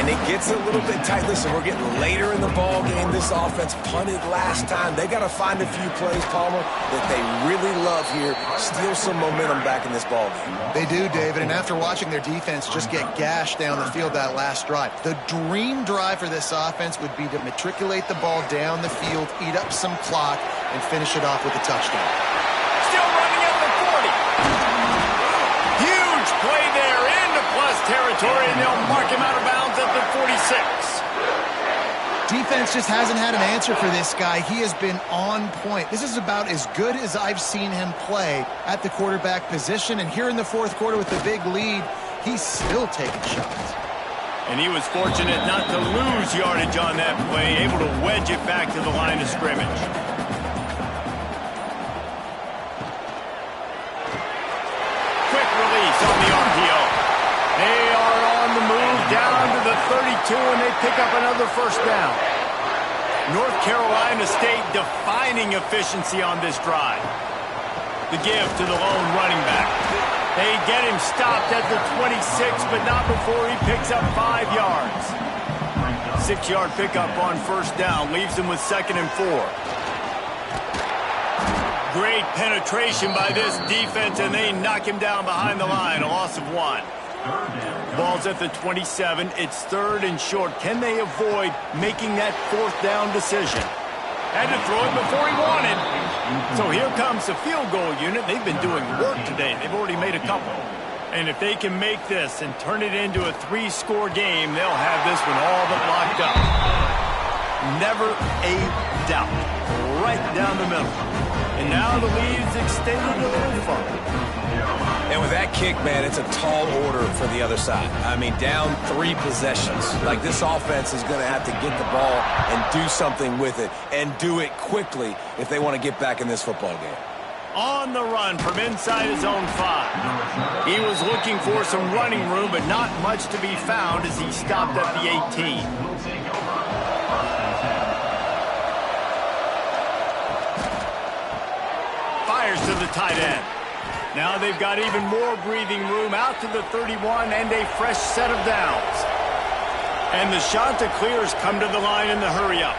And it gets a little bit tight. Listen, we're getting later in the ball game. This offense punted last time. They got to find a few plays, Palmer, that they really love here. Steal some momentum back in this ball game. They do, David, and after watching their defense just get gashed down the field that last drive, the dream drive for this offense would be to matriculate the ball down the field, eat up some clock, and finish it off with a touchdown. Still running at the 40. Huge play there into plus territory, and they'll mark him out of bounds at the 46. Defense just hasn't had an answer for this guy. He has been on point. This is about as good as I've seen him play at the quarterback position, and here in the 4th quarter with the big lead, he's still taking shots. And he was fortunate not to lose yardage on that play, able to wedge it back to the line of scrimmage. On the RPO. They are on the move down to the 32, and they pick up another first down. North Carolina State defining efficiency on this drive. The give to the lone running back. They get him stopped at the 26, but not before he picks up 5 yards. 6-yard pickup on first down leaves him with 2nd and 4. Great penetration by this defense, and they knock him down behind the line. A loss of 1. Ball's at the 27. It's 3rd and short. Can they avoid making that 4th down decision? Had to throw it before he wanted. So here comes the field goal unit. They've been doing work today. They've already made a couple. And if they can make this and turn it into a 3-score game, they'll have this one all but locked up. Never a doubt. Right down the middle. And now the lead's extended a little further. And with that kick, man, it's a tall order for the other side. I mean, down 3 possessions. Like, this offense is going to have to get the ball and do something with it, and do it quickly if they want to get back in this football game. On the run from inside his own 5. He was looking for some running room, but not much to be found as he stopped at the 18. To the tight end. Now they've got even more breathing room out to the 31 and a fresh set of downs. And the Chanticleers come to the line in the hurry up.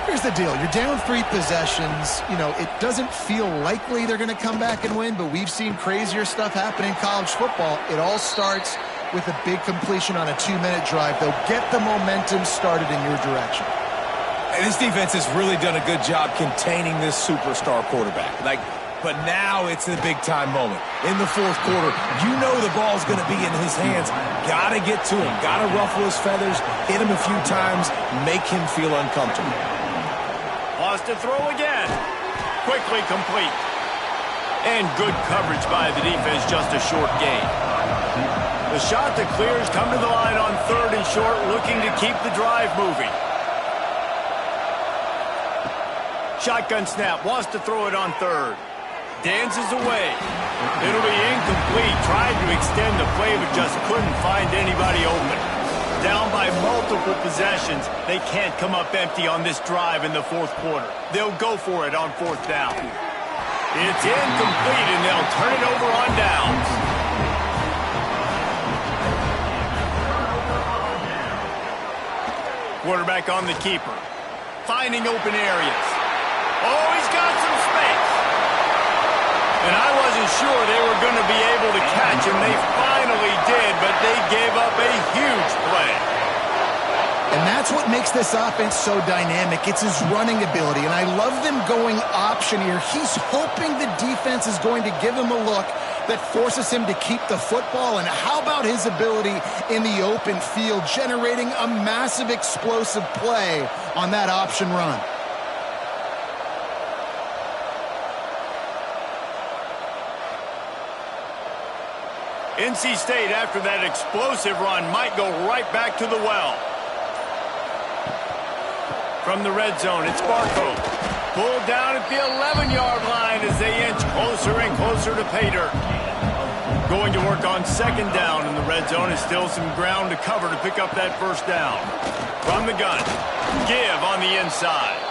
Here's the deal. You're down 3 possessions. You know, it doesn't feel likely they're going to come back and win, but we've seen crazier stuff happen in college football. It all starts with a big completion on a 2-minute drive. They'll get the momentum started in your direction. And this defense has really done a good job containing this superstar quarterback. But now it's the big-time moment. In the fourth quarter, you know the ball's going to be in his hands. Got to get to him. Got to ruffle his feathers, hit him a few times, make him feel uncomfortable. Lost to throw again. Quickly complete. And good coverage by the defense, just a short gain. The shot that clears come to the line on 3rd and short, looking to keep the drive moving. Shotgun snap, wants to throw it on 3rd. Dances away. It'll be incomplete. Tried to extend the play, but just couldn't find anybody open. Down by multiple possessions. They can't come up empty on this drive in the fourth quarter. They'll go for it on 4th down. It's incomplete, and they'll turn it over on downs. Quarterback on the keeper. Finding open areas. Oh, he's got some space. And I wasn't sure they were going to be able to catch him. They finally did, but they gave up a huge play. And that's what makes this offense so dynamic. It's his running ability, and I love them going option here. He's hoping the defense is going to give him a look that forces him to keep the football. And how about his ability in the open field, generating a massive explosive play on that option run? NC State, after that explosive run, might go right back to the well. From the red zone, it's Barco. Pulled down at the 11-yard line as they inch closer and closer to pay dirt. Going to work on 2nd down in the red zone. Is still some ground to cover to pick up that 1st down. From the gun, give on the inside.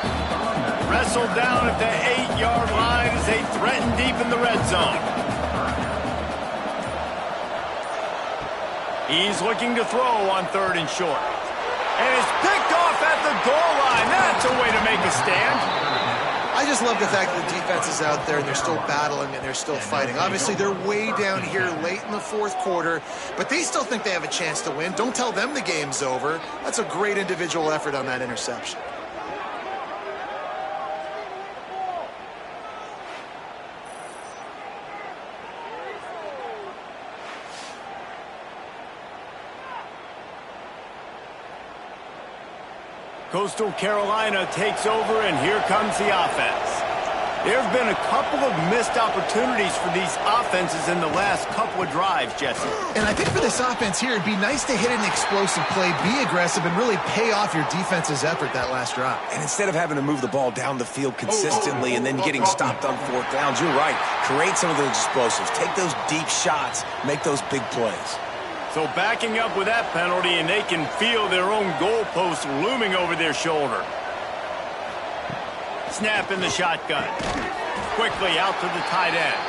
Wrestled down at the 8-yard line as they threaten deep in the red zone. He's looking to throw on 3rd and short. And it's picked off at the goal line. That's a way to make a stand. I just love the fact that the defense is out there and they're still battling and they're still fighting. Obviously, they're way down here late in the fourth quarter, but they still think they have a chance to win. Don't tell them the game's over. That's a great individual effort on that interception. Coastal Carolina takes over, and here comes the offense. There have been a couple of missed opportunities for these offenses in the last couple of drives, Jesse. And I think for this offense here, it'd be nice to hit an explosive play, be aggressive, and really pay off your defense's effort that last drive. And instead of having to move the ball down the field consistently and then getting stopped on 4th downs, you're right. Create some of those explosives. Take those deep shots. Make those big plays. So backing up with that penalty, and they can feel their own goalpost looming over their shoulder. Snap in the shotgun. Quickly out to the tight end.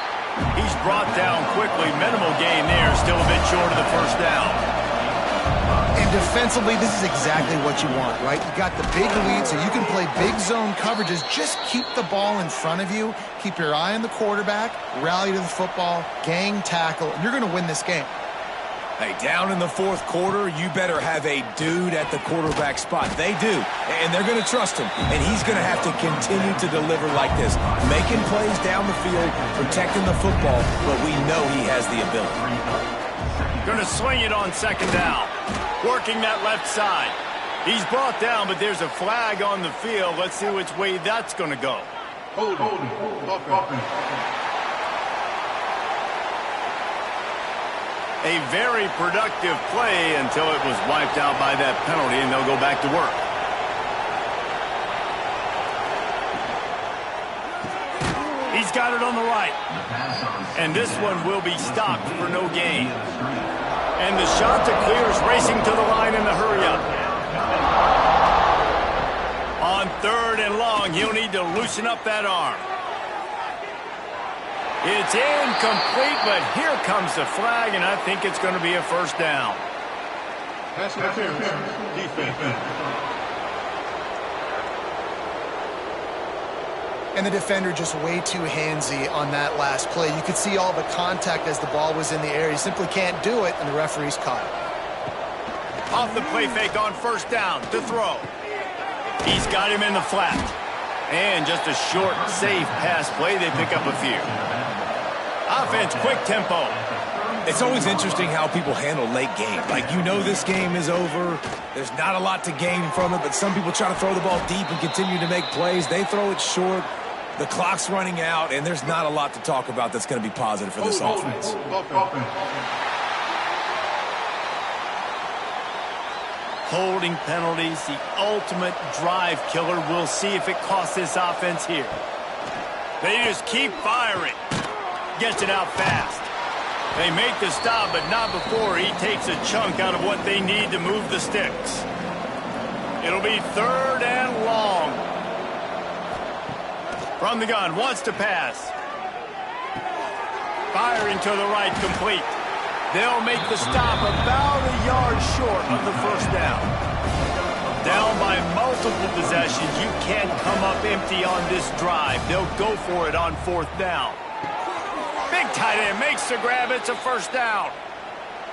He's brought down quickly. Minimal gain there. Still a bit short of the 1st down. And defensively, this is exactly what you want, right? You got the big lead, so you can play big zone coverages. Just keep the ball in front of you. Keep your eye on the quarterback. Rally to the football. Gang tackle. You're going to win this game. Hey, down in the fourth quarter, you better have a dude at the quarterback spot. They do, and they're going to trust him, and he's going to have to continue to deliver like this, making plays down the field, protecting the football, but we know he has the ability. Going to swing it on 2nd down, working that left side. He's brought down, but there's a flag on the field. Let's see which way that's going to go. Hold. A very productive play until it was wiped out by that penalty, and they'll go back to work. He's got it on the right. And this one will be stopped for no gain. And the shot to clear is racing to the line in the hurry-up. On 3rd and long, he'll need to loosen up that arm. It's incomplete, but here comes the flag, and I think it's going to be a 1st down. Pass interference, defense. And the defender just way too handsy on that last play. You could see all the contact as the ball was in the air. He simply can't do it, and the referee's caught it. Off the play fake on first down to throw. He's got him in the flat. And just a short, safe pass play. They pick up a few. Offense, quick tempo. It's always interesting how people handle late game. Like, you know this game is over. There's not a lot to gain from it, but some people try to throw the ball deep and continue to make plays. They throw it short. The clock's running out, and there's not a lot to talk about that's going to be positive for this offense. Holding penalties, the ultimate drive killer. We'll see if it costs this offense here. They just keep firing. Gets it out fast. They make the stop, but not before he takes a chunk out of what they need to move the sticks. It'll be 3rd and long. From the gun, wants to pass. Firing to the right, complete. They'll make the stop about a yard short of the first down. Down by multiple possessions, you can't come up empty on this drive. They'll go for it on 4th down. Big tight end makes the grab. It's a first down.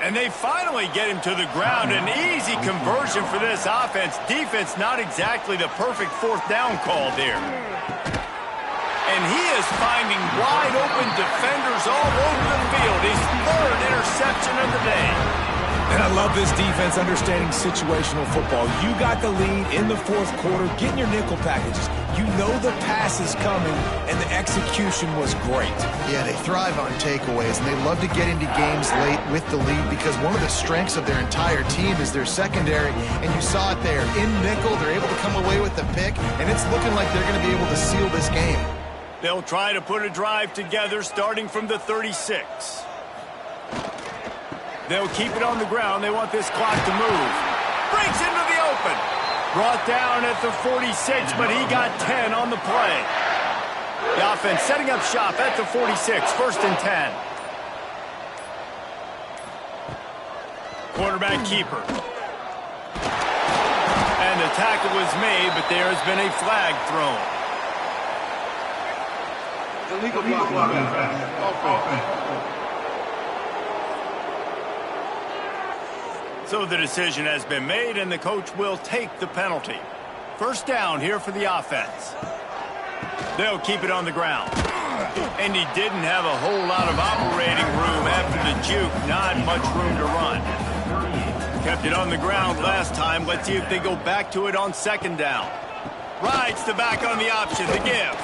And they finally get him to the ground. An easy conversion for this offense. Defense not exactly the perfect 4th down call there. And he is finding wide open defenders all over the field. His 3rd interception of the day. And I love this defense understanding situational football. You got the lead in the 4th quarter, getting your nickel packages. You know the pass is coming, and the execution was great. Yeah, they thrive on takeaways, and they love to get into games late with the lead because one of the strengths of their entire team is their secondary, and you saw it there. In nickel, they're able to come away with the pick, and it's looking like they're going to be able to seal this game. They'll try to put a drive together starting from the 36. They'll keep it on the ground. They want this clock to move. Breaks into the open. Brought down at the 46, but he got 10 on the play. The offense setting up shop at the 46, 1st and 10. Quarterback keeper. And the tackle was made, but there has been a flag thrown. Illegal offense. So the decision has been made, and the coach will take the penalty. First down here for the offense. They'll keep it on the ground. And he didn't have a whole lot of operating room after the juke. Not much room to run. Kept it on the ground last time. Let's see if they go back to it on 2nd down. Rides the back on the option, the give.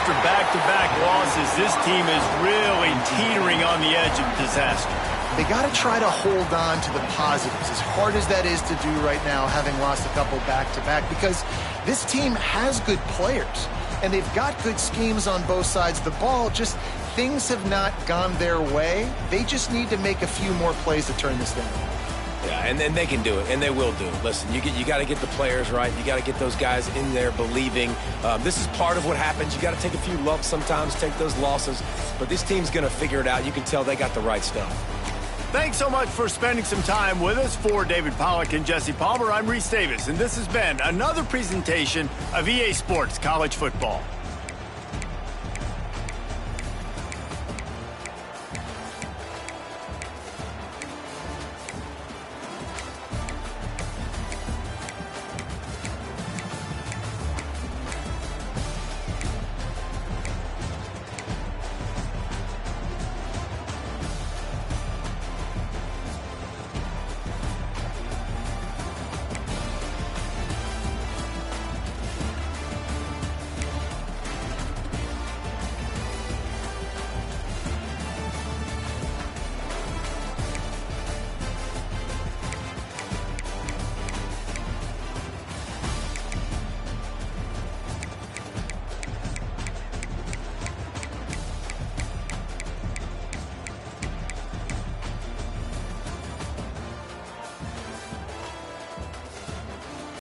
After back-to-back losses, this team is really teetering on the edge of disaster. They got to try to hold on to the positives, as hard as that is to do right now, having lost a couple back-to-back, because this team has good players, and they've got good schemes on both sides of the ball. Just things have not gone their way. They just need to make a few more plays to turn this down. Yeah, and then they can do it, and they will do it. Listen, you got to get the players right. You got to get those guys in there believing. This is part of what happens. You got to take a few lumps sometimes, take those losses. But this team's going to figure it out. You can tell they got the right stuff. Thanks so much for spending some time with us. For David Pollack and Jesse Palmer, I'm Reese Davis, and this has been another presentation of EA Sports College Football.